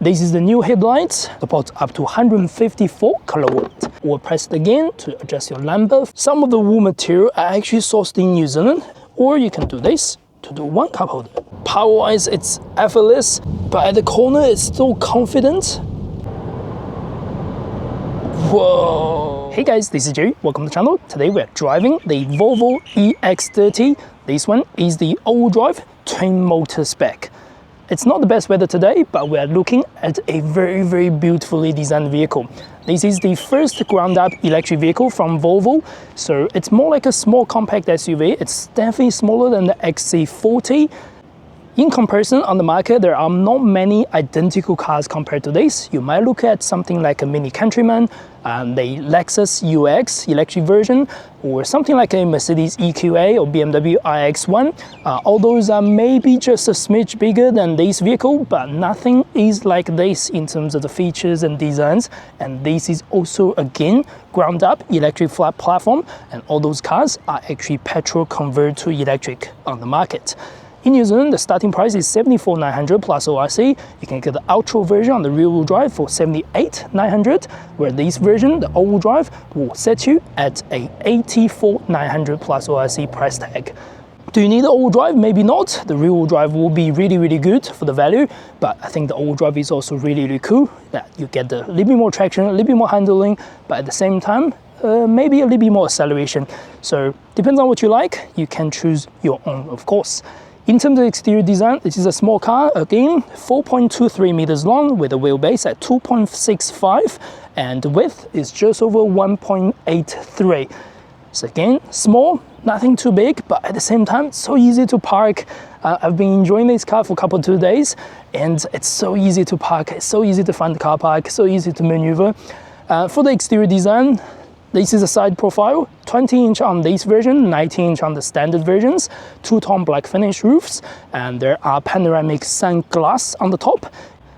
This is the new headlights, supports up to 154 kilowatt. Or press it again to adjust your lumbar. Some of the wool material are actually sourced in New Zealand, or you can do this to do one cup holder. Power-wise, it's effortless, but at the corner, it's still confident. Whoa! Hey guys, this is Jerry. Welcome to the channel. Today we're driving the Volvo EX30. This one is the all-wheel drive twin motor spec. It's not the best weather today, but we're looking at a very beautifully designed vehicle. This is the first ground-up electric vehicle from Volvo, so it's more like a small compact SUV. It's definitely smaller than the XC40. In comparison on the market, there are not many identical cars compared to this. You might look at something like a Mini Countryman, the Lexus UX electric version, or something like a Mercedes EQA or BMW iX1. All those are maybe just a smidge bigger than this vehicle, but nothing is like this in terms of the features and designs. And this is also, again, ground up electric flat platform, and all those cars are actually petrol converted to electric on the market. In New Zealand, the starting price is $74,900 plus ORC. You can get the Ultra version on the rear-wheel drive for $78,900, where this version, the all-wheel drive, will set you at a $84,900 plus ORC price tag. Do you need the all-wheel drive? Maybe not. The rear-wheel drive will be really good for the value, but I think the all-wheel drive is also really cool. That you get a little bit more traction, a little bit more handling, but at the same time, maybe a little bit more acceleration. So depends on what you like. You can choose your own, of course. In terms of exterior design, this is a small car, again, 4.23 meters long with a wheelbase at 2.65, and the width is just over 1.83. So again, small, nothing too big, but at the same time, so easy to park. I've been enjoying this car for a couple of 2 days, and it's so easy to park, it's so easy to find the car park, so easy to maneuver. For the exterior design, this is a side profile, 20-inch on this version, 19-inch on the standard versions, two-tone black finish roofs, and there are panoramic sun glass on the top.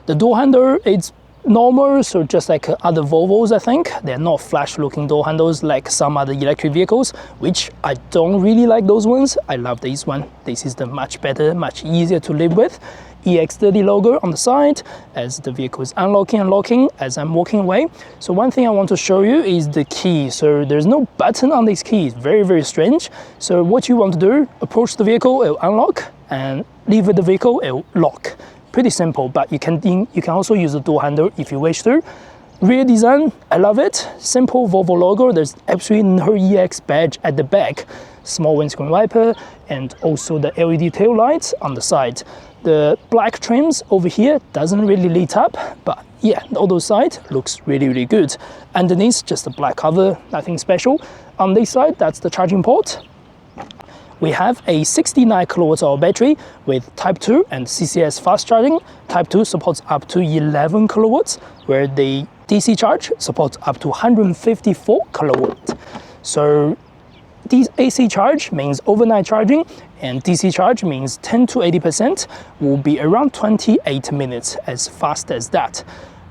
The door handle is normal, so just like other Volvos, I think. They're not flash-looking door handles like some other electric vehicles, which I don't really like those ones. I love this one. This is the much better, much easier to live with. EX30 logo on the side as the vehicle is unlocking and locking as I'm walking away. So one thing I want to show you is the key. So there's no button on this key. It's very strange. So what you want to do, approach the vehicle, it'll unlock, and leave with the vehicle, it'll lock. Pretty simple, but you can also use the door handle if you wish to. Rear design, I love it. Simple Volvo logo. There's absolutely no EX badge at the back. Small windscreen wiper, and also the LED tail lights on the side. The black trims over here doesn't really lit up, but yeah, all those sides looks really good. Underneath, just a black cover, nothing special. On this side, that's the charging port. We have a 69 kWh battery with Type 2 and CCS fast charging. Type 2 supports up to 11 kilowatts, where the DC charge supports up to 154 kilowatts. So this AC charge means overnight charging, and DC charge means 10 to 80% will be around 28 minutes, as fast as that.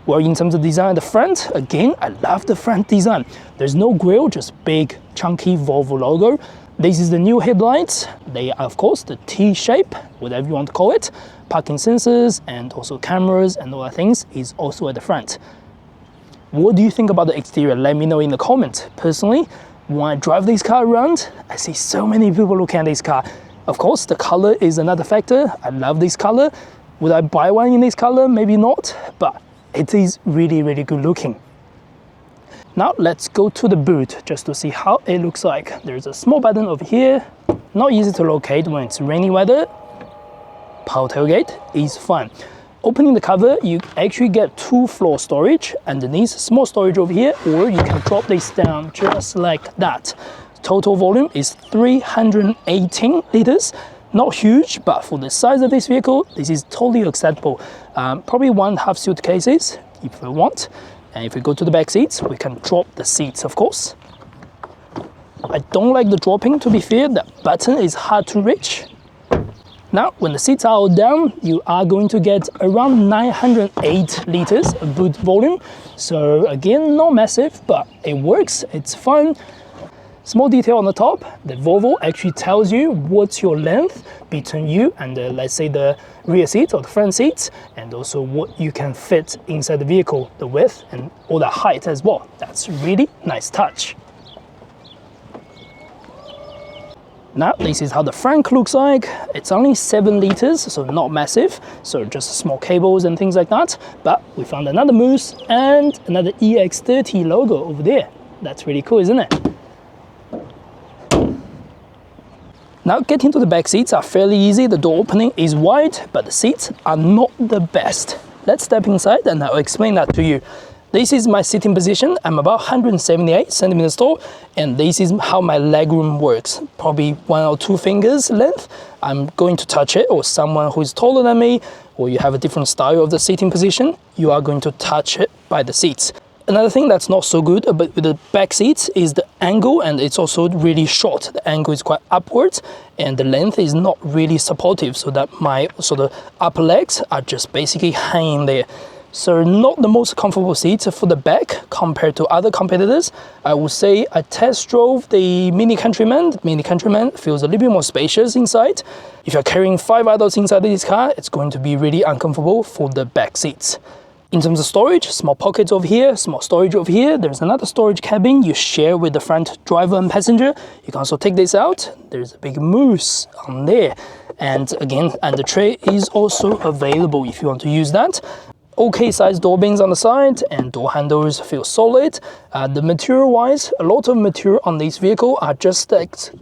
Well, in terms of design at the front, again, I love the front design. There's no grille, just big, chunky Volvo logo. This is the new headlights. They are, of course, the T-shape, whatever you want to call it. Parking sensors and also cameras and all that things is also at the front. What do you think about the exterior? Let me know in the comments. Personally, when I drive this car around, I see so many people looking at this car. Of course, the color is another factor. I love this color. Would I buy one in this color? Maybe not, but it is really good looking. Now let's go to the boot just to see how it looks like. There's a small button over here, not easy to locate when it's rainy weather. Power tailgate is fun. Opening the cover, you actually get 2 floor storage underneath, small storage over here, or you can drop this down just like that. Total volume is 318 liters. Not huge, but for the size of this vehicle, this is totally acceptable. Probably 1.5 suitcases if we want. And if we go to the back seats, we can drop the seats, of course. I don't like the dropping, to be fair. That button is hard to reach. Now, when the seats are all down, you are going to get around 908 liters of boot volume. So again, not massive, but it works, it's fun. Small detail on the top, the Volvo actually tells you what's your length between you and let's say the rear seat or the front seats, and also what you can fit inside the vehicle, the width and all the height as well. That's really nice touch. Now, this is how the Frunk looks like. It's only 7 liters, so not massive, so just small cables and things like that. But we found another moose and another EX30 logo over there. That's really cool, isn't it? Now, getting to the back seats are fairly easy. The door opening is wide, but the seats are not the best. Let's step inside and I'll explain that to you. This is my sitting position. I'm about 178 centimeters tall, and this is how my legroom works. Probably 1 or 2 fingers length. I'm going to touch it, or someone who is taller than me, or you have a different style of the sitting position, you are going to touch it by the seats. Another thing that's not so good but with the back seats is the angle, and it's also really short. The angle is quite upwards and the length is not really supportive, so that my sort of upper legs are just basically hanging there. So not the most comfortable seat for the back compared to other competitors. I would say I test drove the Mini Countryman. The Mini Countryman feels a little bit more spacious inside. If you're carrying 5 adults inside this car, it's going to be really uncomfortable for the back seats. In terms of storage, small pockets over here, small storage over here. There's another storage cabin you share with the front driver and passenger. You can also take this out. There's a big moose on there. And again, and the tray is also available if you want to use that. Okay sized door bins on the side, and door handles feel solid. The material wise, a lot of material on this vehicle are just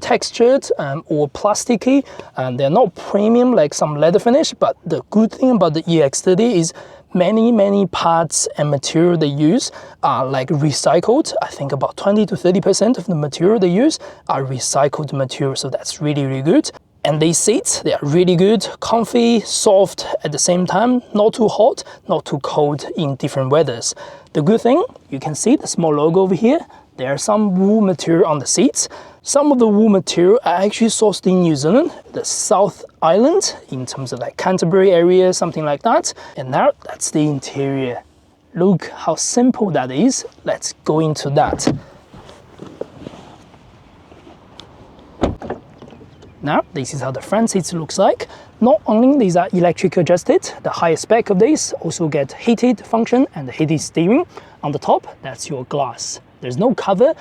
textured or plasticky, and they're not premium like some leather finish. But the good thing about the EX30 is many parts and material they use are like recycled. I think about 20 to 30% of the material they use are recycled material, so that's really good. And these seats, they are really good, comfy, soft at the same time, not too hot, not too cold in different weathers. The good thing, you can see the small logo over here. There are some wool material on the seats. Some of the wool material are actually sourced in New Zealand, the South Island, in terms of like Canterbury area, something like that. And now that's the interior. Look how simple that is. Let's go into that. Now, this is how the front seats looks like. Not only these are electric adjusted, the higher spec of these also get heated function and heated steering. On the top, that's your glass. There's no cover,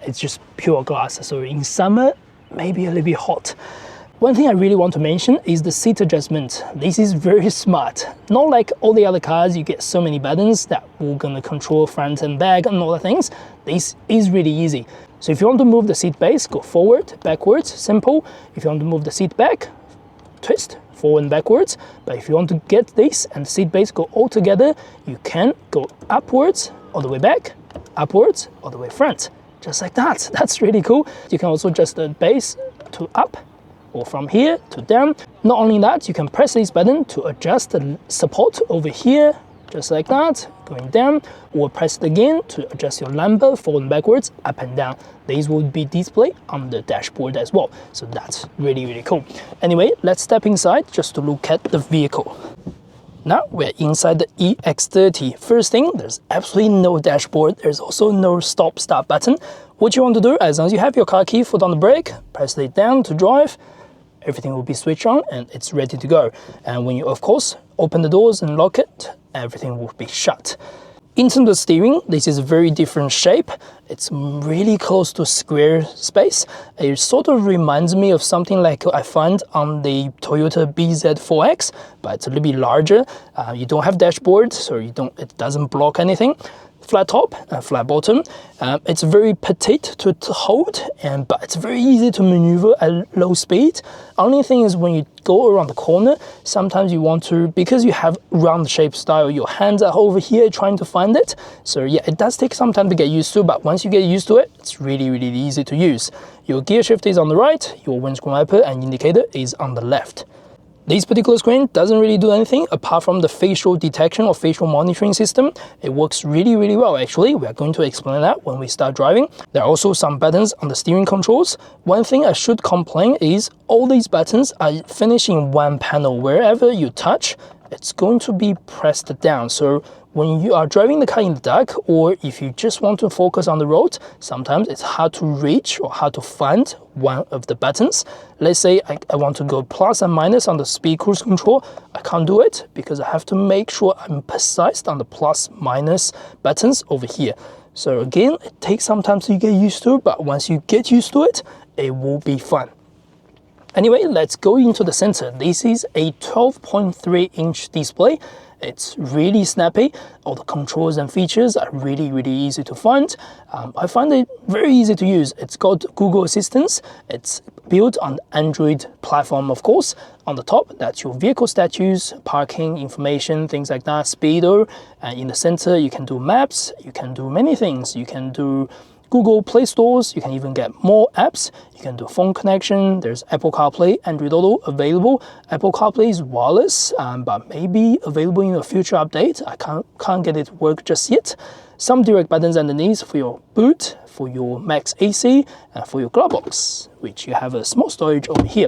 it's just pure glass. So in summer, maybe a little bit hot. One thing I really want to mention is the seat adjustment. This is very smart. Not like all the other cars, you get so many buttons that will gonna control front and back and all the things. This is really easy. So if you want to move the seat base, go forward, backwards, simple. If you want to move the seat back, twist, forward and backwards. But if you want to get this and the seat base go all together, you can go upwards, all the way back, upwards, all the way front. Just like that. That's really cool. You can also adjust the base to up, or from here to down. Not only that, you can press this button to adjust the support over here, just like that, going down, or press it again to adjust your lumbar forward and backwards, up and down. These will be displayed on the dashboard as well. So that's really cool. Anyway, let's step inside just to look at the vehicle. Now we're inside the EX30. First thing, there's absolutely no dashboard. There's also no stop-start button. What you want to do, as long as you have your car key, foot on the brake, press it down to drive, everything will be switched on and it's ready to go. And when you, of course, open the doors and lock it, everything will be shut. In terms of steering, this is a very different shape. It's really close to square space. It sort of reminds me of something like I find on the Toyota BZ4X, but it's a little bit larger. You don't have dashboard, so it doesn't block anything. Flat top and flat bottom. It's very petite to hold, but it's very easy to maneuver at low speed. Only thing is when you go around the corner, sometimes you want to, because you have round shape style, your hands are over here trying to find it. So yeah, it does take some time to get used to, but once you get used to it, it's really easy to use. Your gear shift is on the right, your windscreen wiper and indicator is on the left. This particular screen doesn't really do anything apart from the facial detection or facial monitoring system. It works really well actually. We are going to explain that when we start driving. There are also some buttons on the steering controls. One thing I should complain is all these buttons are finished in one panel. Wherever you touch, it's going to be pressed down. So when you are driving the car in the dark, or if you just want to focus on the road, sometimes it's hard to reach or hard to find one of the buttons. Let's say I want to go plus and minus on the speed cruise control. I can't do it because I have to make sure I'm precise on the plus minus buttons over here. So again, it takes some time to get used to, but once you get used to it, it will be fun. Anyway, let's go into the center. This is a 12.3-inch display. It's really snappy. All the controls and features are really easy to find. I find it very easy to use. It's got Google Assistant. It's built on the Android platform, of course. On the top, that's your vehicle status, parking information, things like that, speedo. And in the center, you can do maps. You can do many things. You can do Google Play Stores, you can even get more apps. You can do phone connection, there's Apple CarPlay, Android Auto available. Apple CarPlay is wireless, but maybe available in a future update. I can't get it to work just yet. Some direct buttons underneath for your boot, for your max AC, and for your glove box, which you have a small storage over here.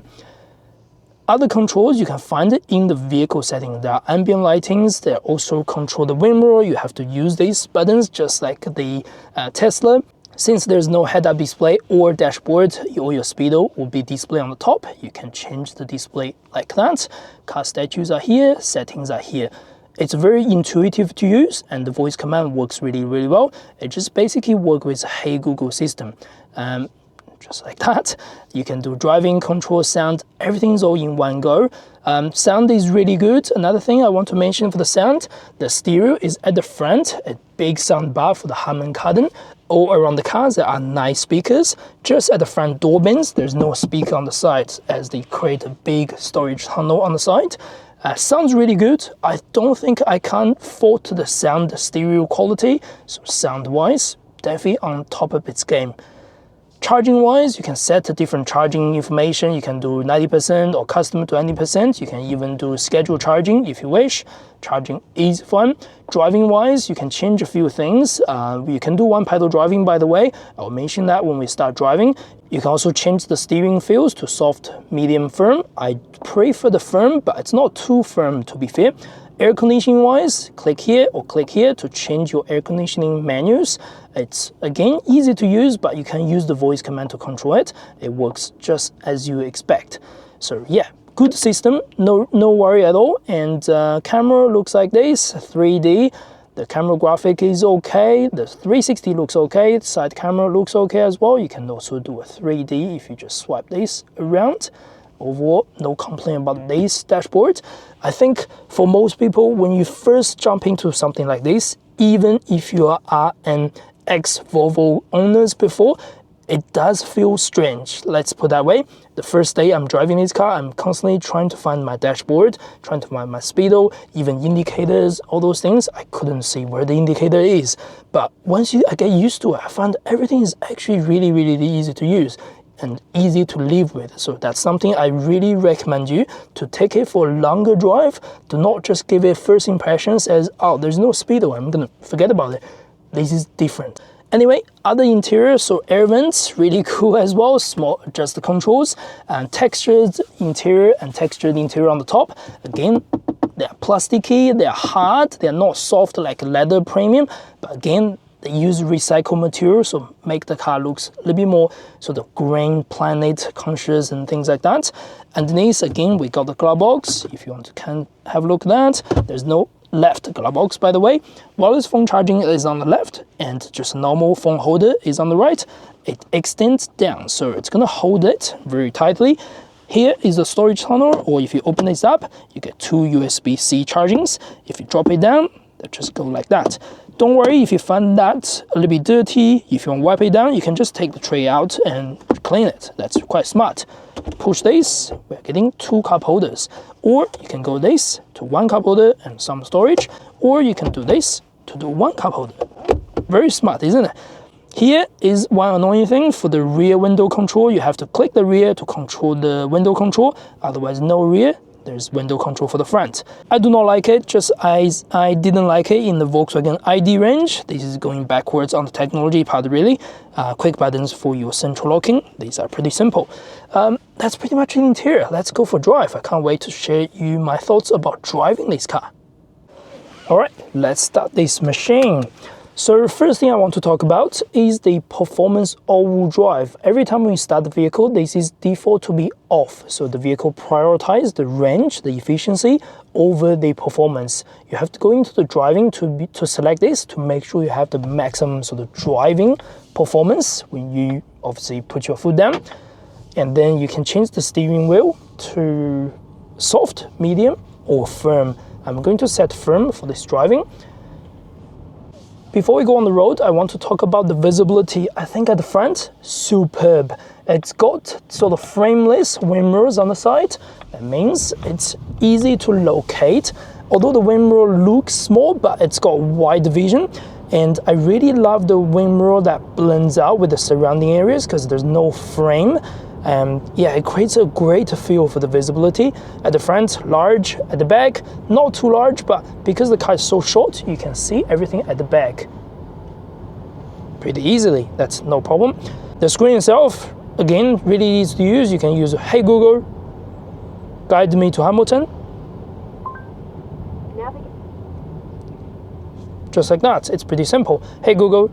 Other controls, you can find it in the vehicle setting. There are ambient lightings, they also control the wind mirror. You have to use these buttons just like the Tesla. Since there's no head-up display or dashboard, all your speedo will be displayed on the top. You can change the display like that. Car statues are here, settings are here. It's very intuitive to use, and the voice command works really well. It just basically works with Hey Google system. Just like that. You can do driving, control, sound, everything's all in one go. Sound is really good. Another thing I want to mention for the sound, the stereo is at the front, a big sound bar for the Harman Kardon. All around the car, there are 9 speakers. Just at the front door bins, there's no speaker on the side, as they create a big storage tunnel on the side. Sounds really good. I don't think I can fault the sound stereo quality, so sound-wise, definitely on top of its game. Charging wise, you can set the different charging information. You can do 90% or custom to 90%. You can even do scheduled charging if you wish. Charging is fun. Driving wise, you can change a few things. You can do one pedal driving, by the way. I'll mention that when we start driving. You can also change the steering feels to soft, medium, firm. I prefer the firm, but it's not too firm to be fair. Air conditioning wise, click here or click here to change your air conditioning menus. It's again easy to use, but you can use the voice command to control it. It works just as you expect. So yeah, good system, no worry at all. And camera looks like this, 3D. The camera graphic is okay. The 360 looks okay. Side camera looks okay as well. You can also do a 3D if you just swipe this around. Overall, no complaint about this dashboard. I think for most people, when you first jump into something like this, even if you are an ex-Volvo owners before, it does feel strange, let's put it that way. The first day I'm driving this car, I'm constantly trying to find my dashboard, trying to find my speedo, even indicators, all those things. I couldn't see where the indicator is. But once I get used to it, I find everything is actually really easy to use and easy to live with. So that's something I really recommend you to take it for a longer drive. Do not just give it first impressions as, oh, there's no speedo, I'm gonna forget about it. This is different. Anyway, other interiors, so air vents, really cool as well, small adjust the controls, and textured interior on the top. Again, they're plasticky, they're hard, they're not soft like leather premium, but again, they use recycled material, so make the car looks a little bit more sort of green planet conscious and things like that. Underneath, again, we got the glove box. If you want to have a look at that, there's no left glove box, by the way. Wireless phone charging is on the left, and just a normal phone holder is on the right. It extends down, so it's gonna hold it very tightly. Here is the storage tunnel, or if you open this up, you get 2 USB-C chargings. If you drop it down, they just go like that. Don't worry if you find that a little bit dirty. If you want to wipe it down, you can just take the tray out and clean it. That's quite smart. Push this, we're getting 2 cup holders. Or you can go this to 1 cup holder and some storage, or you can do this to do 1 cup holder. Very smart, isn't it? Here is one annoying thing for the rear window control. You have to click the rear to control the window control, otherwise no rear. There's window control for the front. I do not like it, just as I didn't like it in the Volkswagen ID range. This is going backwards on the technology part really. Quick buttons for your central locking. These are pretty simple. that's pretty much the interior. Let's go for a drive. I can't wait to share you my thoughts about driving this car. All right, let's start this machine. So first thing I want to talk about is the Performace all-wheel drive. Every time we start the vehicle, this is default to be off. So the vehicle prioritizes the range, the efficiency over the performance. You have to go into the driving to select this to make sure you have the maximum sort of driving performance when you obviously put your foot down. And then you can change the steering wheel to soft, medium, or firm. I'm going to set firm for this driving. Before we go on the road, I want to talk about the visibility. I think at the front, superb. It's got sort of frameless wind mirrors on the side. That means it's easy to locate. Although the wind mirror looks small, but it's got wide vision. And I really love the wind mirror that blends out with the surrounding areas because there's no frame. Yeah, it creates a great feel for the visibility. At the front, large. At the back, not too large, but because the car is so short, you can see everything at the back pretty easily. That's no problem. The screen itself, again, really easy to use. You can use Hey Google, guide me to Hamilton. Just like that. It's pretty simple. Hey Google,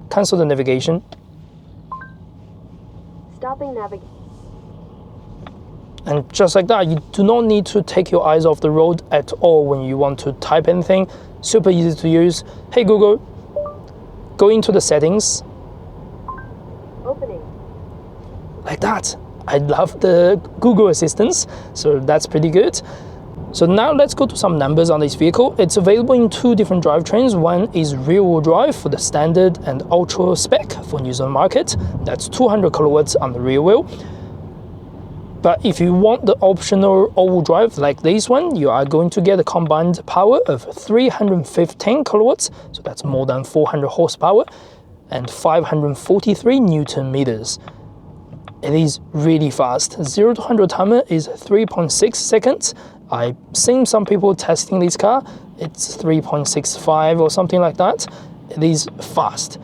cancel the navigation. Stopping navigation. And just like that, you do not need to take your eyes off the road at all when you want to type anything. Super easy to use. Hey Google, go into the settings. Opening. Like that. I love the Google Assistance, so that's pretty good. So now let's go to some numbers on this vehicle. It's available in two different drivetrains. One is rear-wheel drive for the standard and ultra spec for New Zealand market. That's 200 kilowatts on the rear wheel. But if you want the optional all-wheel drive like this one, you are going to get a combined power of 315 kilowatts. So that's more than 400 horsepower and 543 Newton meters. It is really fast. 0 to 100 timer is 3.6 seconds. I've seen some people testing this car. It's 3.65 or something like that. It is fast.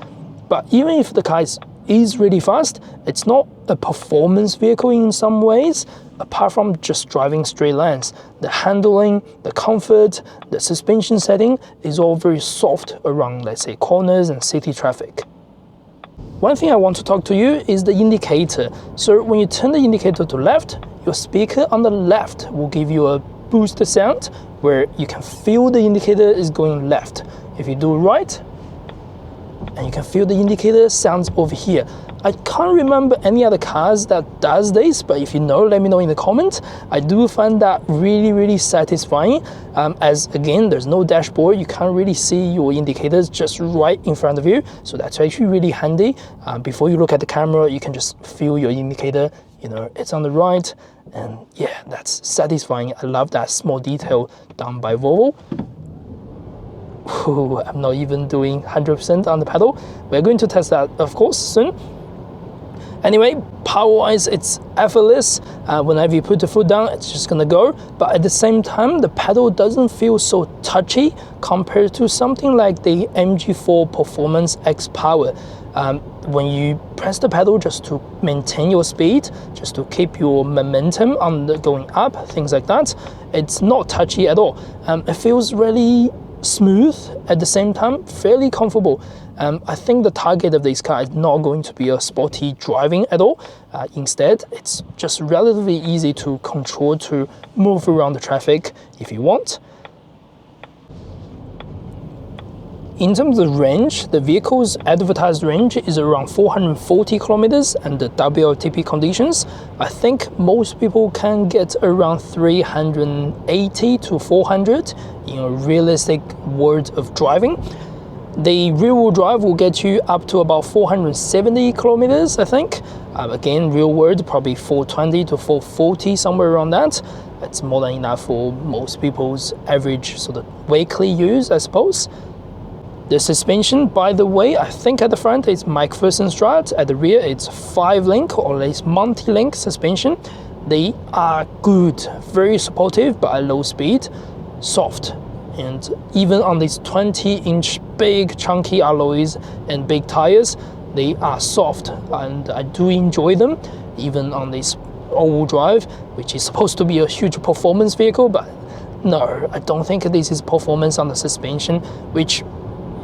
But even if the car is really fast, it's not a performance vehicle in some ways, apart from just driving straight lines. The handling, the comfort, the suspension setting is all very soft around, let's say, corners and city traffic. One thing I want to talk to you is the indicator. So when you turn the indicator to left, your speaker on the left will give you a boost sound where you can feel the indicator is going left. If you do right, and you can feel the indicator sounds over here. I can't remember any other cars that does this, but if you know, let me know in the comments. I do find that really, really satisfying. As again, there's no dashboard, you can't really see your indicators just right in front of you. So that's actually really handy. Before you look at the camera, you can just feel your indicator, you know, it's on the right. And yeah, that's satisfying. I love that small detail done by Volvo. Ooh, I'm not even doing 100% on the pedal. We're going to test that, of course, soon. Anyway, power-wise, it's effortless. Whenever you put the foot down, it's just gonna go. But at the same time, the pedal doesn't feel so touchy compared to something like the MG4 Performance X Power. When you press the pedal just to maintain your speed, just to keep your momentum on the going up, things like that, it's not touchy at all. It feels really smooth at the same time, fairly comfortable. I think the target of this car is not going to be a sporty driving at all. Instead, it's just relatively easy to control, to move around the traffic if you want. In terms of range, the vehicle's advertised range is around 440 kilometers, and the WLTP conditions, I think most people can get around 380 to 400 in a realistic world of driving. The rear-wheel drive will get you up to about 470 kilometers, I think. Again, real world, probably 420 to 440, somewhere around that. That's more than enough for most people's average sort of weekly use, I suppose. The suspension, by the way, I think at the front it's MacPherson strut, at the rear it's 5-link or at least multi-link suspension. They are good, very supportive, but at low speed, soft. And even on these 20-inch big chunky alloys and big tires, they are soft, and I do enjoy them. even on this all-wheel drive, which is supposed to be a huge performance vehicle. But no, I don't think this is performance on the suspension, which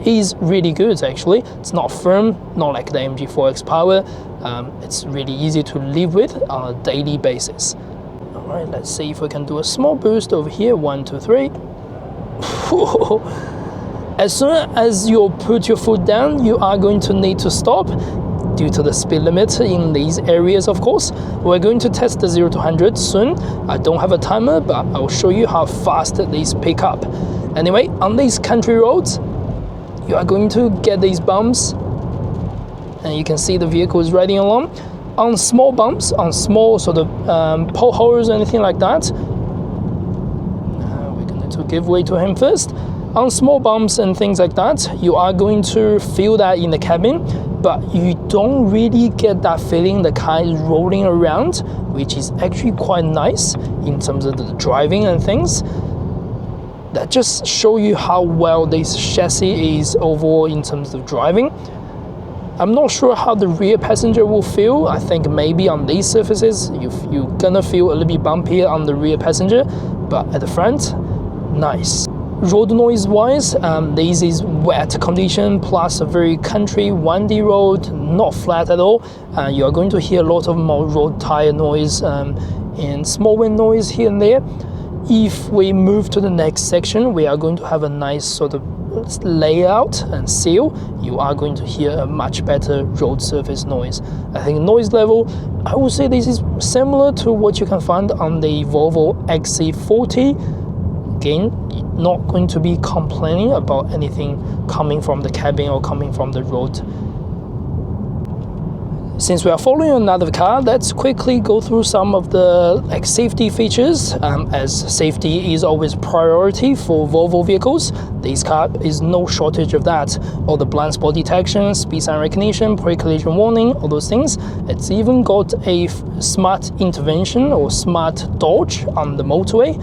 is really good actually. It's not firm, not like the MG4X Power. It's really easy to live with on a daily basis. All right, let's see if we can do a small boost over here. 1, 2, 3. As soon as you put your foot down, you are going to need to stop due to the speed limit in these areas, of course. We're going to test the 0 to 100 soon. I don't have a timer, but I'll show you how fast these pick up. Anyway, on these country roads, you are going to get these bumps, and you can see the vehicle is riding along. On small bumps, on small sort of potholes or anything like that, we're going to give way to him first. On small bumps and things like that, you are going to feel that in the cabin, but you don't really get that feeling the car is rolling around, which is actually quite nice in terms of the driving and things. That just show you how well this chassis is overall in terms of driving. I'm not sure how the rear passenger will feel. I think maybe on these surfaces, you're gonna feel a little bit bumpy on the rear passenger, but at the front, nice. Road noise wise, this is wet condition plus a very country windy road, not flat at all. You are going to hear a lot of more road tire noise and small wind noise here and there. If we move to the next section, we are going to have a nice sort of layout and seal. You are going to hear a much better road surface noise. I think noise level, I would say this is similar to what you can find on the Volvo EX30. Again, you're not going to be complaining about anything coming from the cabin or coming from the road. Since we are following another car, let's quickly go through some of the safety features, as safety is always priority for Volvo vehicles. This car is no shortage of that. All the blind spot detection, speed sign recognition, pre-collision warning, all those things. It's even got a smart intervention or smart dodge on the motorway.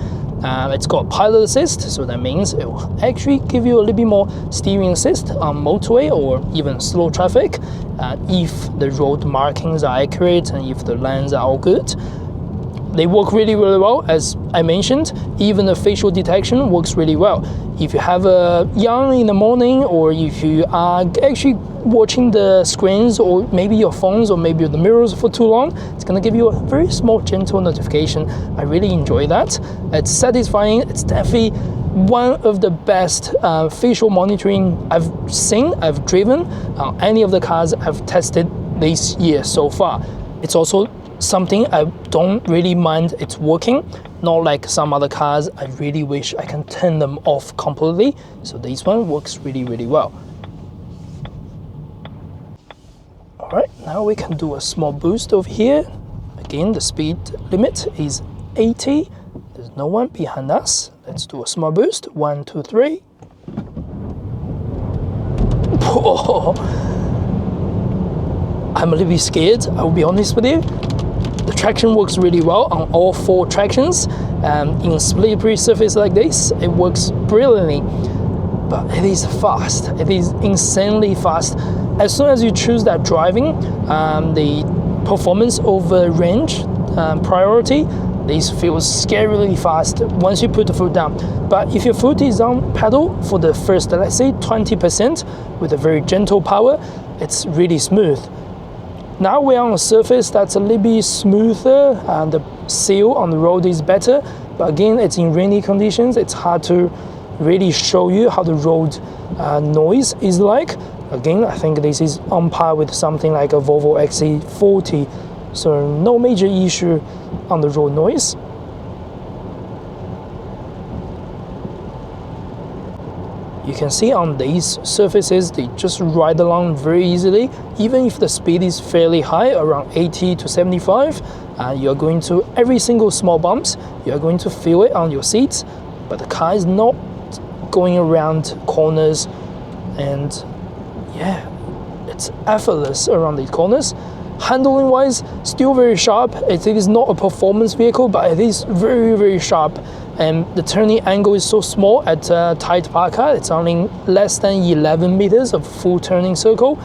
It's got pilot assist, so that means it will actually give you a little bit more steering assist on motorway or even slow traffic if the road markings are accurate and if the lanes are all good. They work really, really well. As I mentioned, even the facial detection works really well. If you have a yawn in the morning, or if you are actually watching the screens or maybe your phones or maybe the mirrors for too long, it's going to give you a very small gentle notification. I really enjoy that. It's satisfying. It's definitely one of the best facial monitoring I've seen, I've driven on any of the cars I've tested this year so far. It's also something I don't really mind it's working, not like some other cars I really wish I can turn them off completely. So this one works really, really well. All right, now we can do a small boost over here. Again, the speed limit is 80. There's no one behind us. Let's do a small boost. 1, 2, 3. Whoa. I'm a little bit scared, I will be honest with you. The traction works really well on all 4 tractions. In slippery surface like this, it works brilliantly. But it is fast. It is insanely fast. As soon as you choose that driving, the performance over range priority, this feels scarily fast once you put the foot down. But if your foot is on pedal for the first, let's say 20% with a very gentle power, it's really smooth. Now we're on a surface that's a little bit smoother and the seal on the road is better. But again, it's in rainy conditions. It's hard to really show you how the road noise is like. Again, I think this is on par with something like a Volvo EX30. So no major issue on the road noise. You can see on these surfaces, they just ride along very easily. Even if the speed is fairly high, around 80 to 75, you're going to, every single small bumps, you're going to feel it on your seats, but the car is not going around corners, and yeah, it's effortless around these corners. Handling wise, still very sharp. It is not a performance vehicle, but it is very, very sharp. And the turning angle is so small at tight parka. It's only less than 11 meters of full turning circle.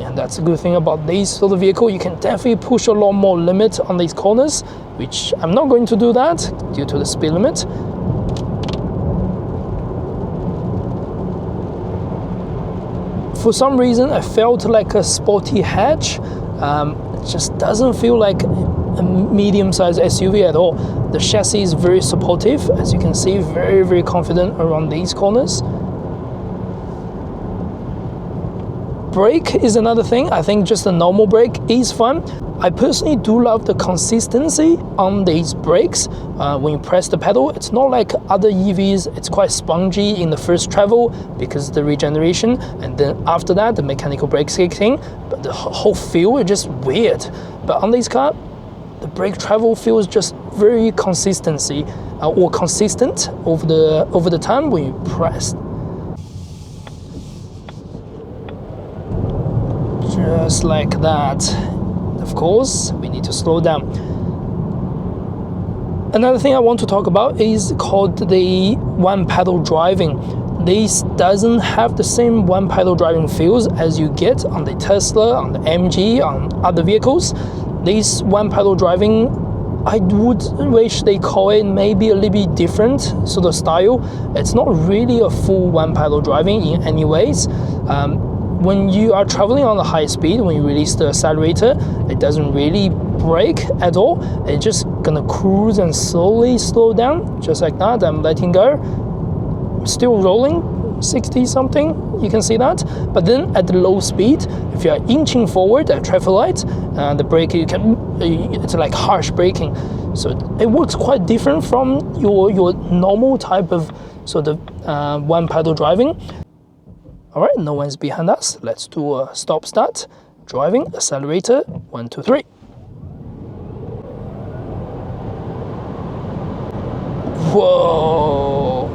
And that's a good thing about this sort of vehicle. You can definitely push a lot more limit on these corners, which I'm not going to do that due to the speed limit. For some reason, I felt like a sporty hatch. It just doesn't feel like a medium-sized SUV at all. The chassis is very supportive, as you can see, very, very confident around these corners. Brake is another thing. I think just a normal brake is fun. I personally do love the consistency on these brakes. When you press the pedal, it's not like other EVs. It's quite spongy in the first travel because of the regeneration, and then after that, the mechanical brakes kick in. But the whole feel is just weird. But on this car, the brake travel feels just very consistency or consistent over the time when you press. Just like that. Of course, we need to slow down. Another thing I want to talk about is called the one pedal driving. This doesn't have the same one pedal driving feels as you get on the Tesla, on the MG, on other vehicles. This one pedal driving, I would wish they call it maybe a little bit different sort of style. It's not really a full one pedal driving in any ways. When you are traveling on a high speed, when you release the accelerator, it doesn't really brake at all. It's just gonna cruise and slowly slow down, just like that. I'm letting go, still rolling, 60 something, you can see that. But then at the low speed, if you are inching forward at traffic light, the brake, it's like harsh braking. So it works quite different from your normal type of sort of one pedal driving. All right, no one's behind us. Let's do a stop start. Driving, accelerator, 1, 2, 3. Whoa.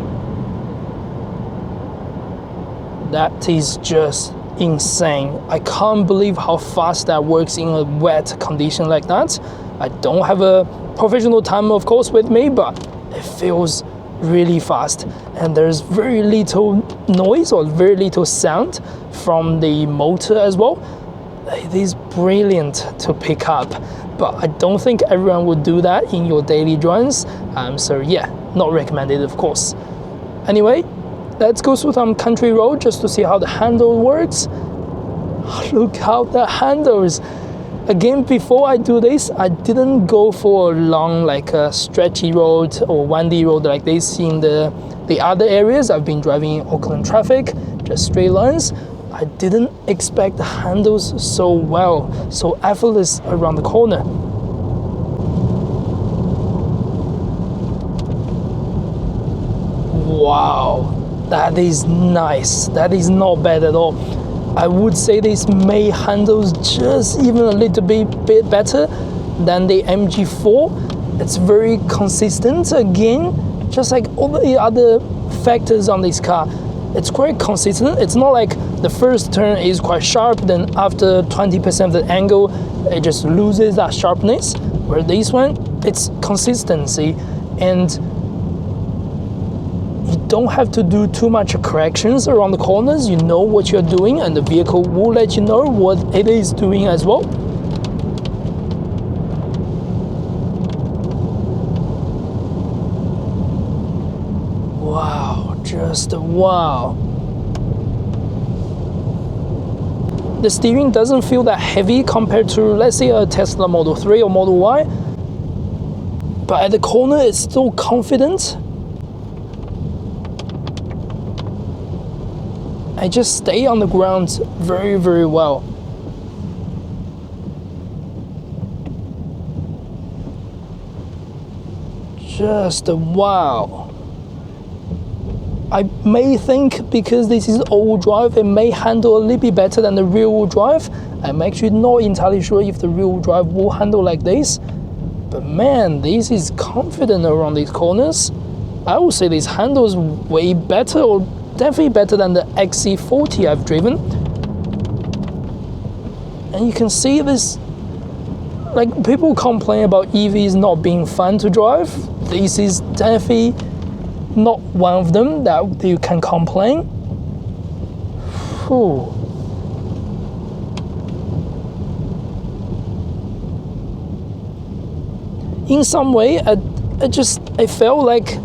That is just insane. I can't believe how fast that works in a wet condition like that. I don't have a professional timer, of course, with me, but it feels really fast, and there's very little noise or very little sound from the motor as well. It is brilliant to pick up, but I don't think everyone would do that in your daily runs. So yeah, not recommended, of course. Anyway, let's go through some country road just to see how the handle works. Look how that handles. Again, before I do this, I didn't go for a long, like a stretchy road or windy road like this in the other areas. I've been driving in Auckland traffic, just straight lines. I didn't expect the handles so well, so effortless around the corner. Wow, that is nice. That is not bad at all. I would say this may handles just even a little bit better than the MG4. It's very consistent again, just like all the other factors on this car. It's quite consistent. It's not like the first turn is quite sharp, then after 20% of the angle, it just loses that sharpness. Where this one, it's consistency, and you don't have to do too much corrections around the corners. You know what you're doing, and the vehicle will let you know what it is doing as well. Wow, just wow. The steering doesn't feel that heavy compared to, let's say, a Tesla Model 3 or Model Y. But at the corner, it's still confident. I just stay on the ground very, very well. Just wow. I may think because this is all-wheel drive, it may handle a little bit better than the rear-wheel drive. I'm actually not entirely sure if the rear-wheel drive will handle like this. But man, this is confident around these corners. I would say this handles way better, or definitely better than the XC40 I've driven. And you can see this, like, people complain about EVs not being fun to drive. This is definitely not one of them that you can complain. Whew. in some way, it felt like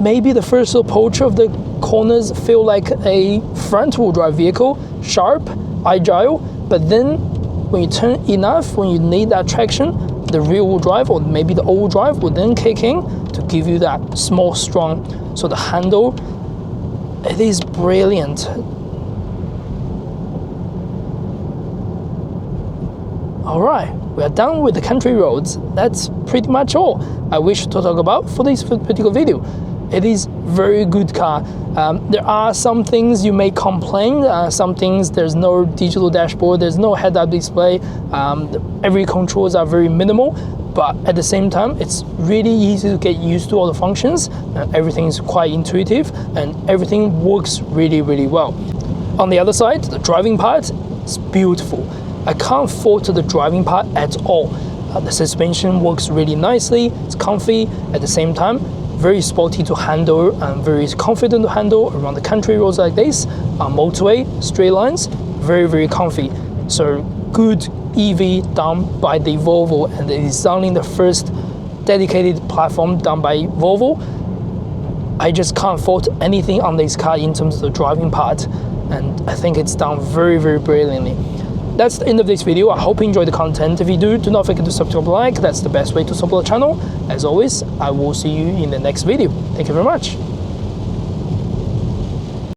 maybe the first approach of the corners feel like a front-wheel drive vehicle, sharp, agile, but then when you turn enough, when you need that traction, the rear-wheel drive or maybe the all-wheel drive will then kick in to give you that small, strong. So the handle, it is brilliant. All right, we are done with the country roads. That's pretty much all I wish to talk about for this particular video. It is very good car. There are some things you may complain, some things there's no digital dashboard, there's no head-up display, every controls are very minimal, but at the same time, it's really easy to get used to all the functions, and everything is quite intuitive, and everything works really, really well. On the other side, the driving part is beautiful. I can't fault the driving part at all. The suspension works really nicely, it's comfy, at the same time, very sporty to handle and very confident to handle around the country roads like this, motorway, straight lines, very, very comfy. So good EV done by the Volvo, and it is only the first dedicated platform done by Volvo. I just can't fault anything on this car in terms of the driving part, and I think it's done very, very brilliantly. That's the end of this video. I hope you enjoyed the content. If you do not forget to subscribe, like. That's the best way to support the channel. As always, I will see you in the next video. Thank you very much.